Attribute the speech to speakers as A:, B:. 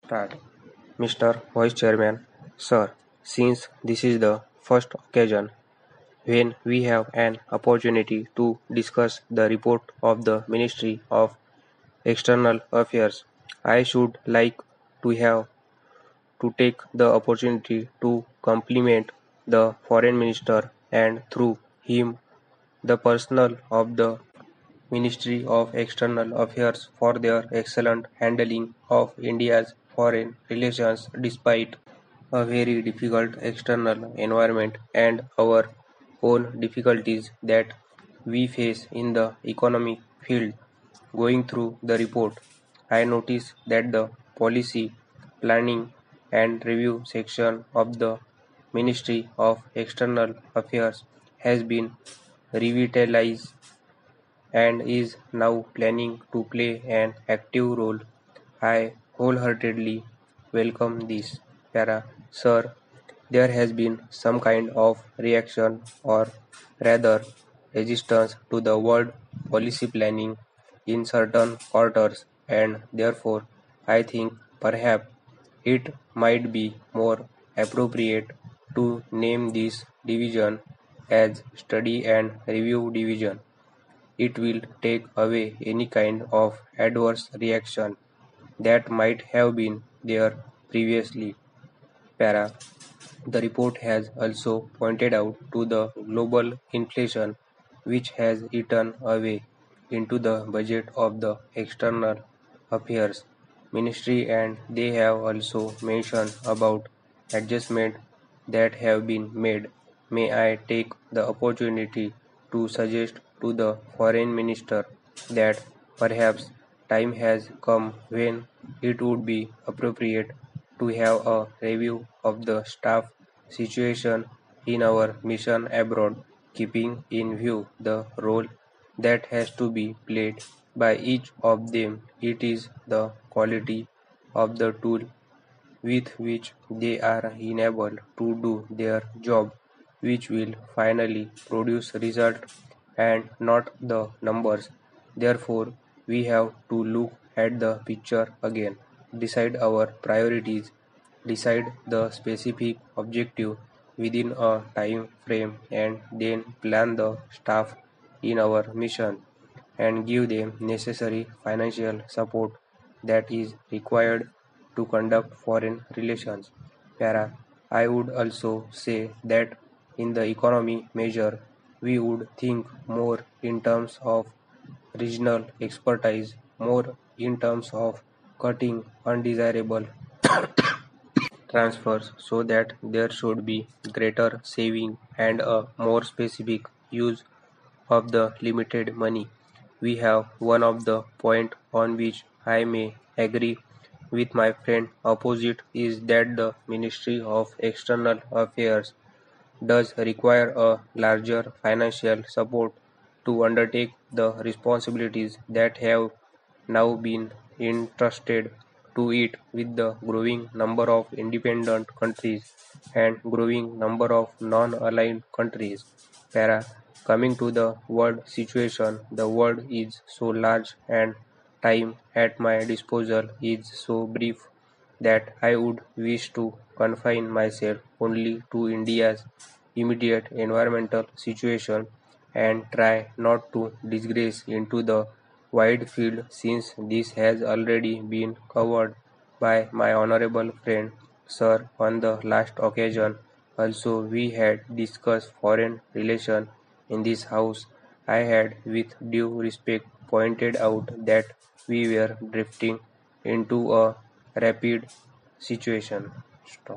A: Start. Mr. Vice Chairman, Sir, since this is the first occasion when we have an opportunity to discuss the report of the Ministry of External Affairs, I should like to have to take the opportunity to compliment the Foreign Minister and through him the personnel of the Ministry of External Affairs for their excellent handling of India's foreign relations despite a very difficult external environment and our own difficulties that we face in the economic field. Going through the report, I noticed that the policy, planning and review section of the Ministry of External Affairs has been revitalized and is now planning to play an active role. I wholeheartedly welcome this. Sir, there has been some kind of reaction or rather resistance to the word policy planning in certain quarters, and therefore I think perhaps it might be more appropriate to name this division as study and review division. It will take away any kind of adverse reaction that might have been there previously. Para. The report has also pointed out to the global inflation which has eaten away into the budget of the external affairs ministry, and they have also mentioned about adjustment that have been made. May I take the opportunity to suggest to the foreign minister that perhaps time has come when it would be appropriate to have a review of the staff situation in our mission abroad, keeping in view the role that has to be played by each of them. It is the quality of the tool with which they are enabled to do their job which will finally produce result and not the numbers. Therefore, we have to look at the picture again, decide our priorities, decide the specific objective within a time frame, and then plan the staff in our mission and give them necessary financial support that is required to conduct foreign relations. I would also say that in the economy measure, we would think more in terms of regional expertise, more in terms of cutting undesirable transfers so that there should be greater saving and a more specific use of the limited money we have. One of the point on which I may agree with my friend opposite is that the Ministry of External Affairs does require a larger financial support to undertake the responsibilities that have now been entrusted to it with the growing number of independent countries and growing number of non-aligned countries. Para. Coming to the world situation, the world is so large and time at my disposal is so brief that I would wish to confine myself only to India's immediate environmental situation and try not to digress into the wide field since this has already been covered by my honorable friend Sir on the last occasion. Also, we had discussed foreign relations in this house. I had, with due respect, pointed out that we were drifting into a rapid situation. Stop.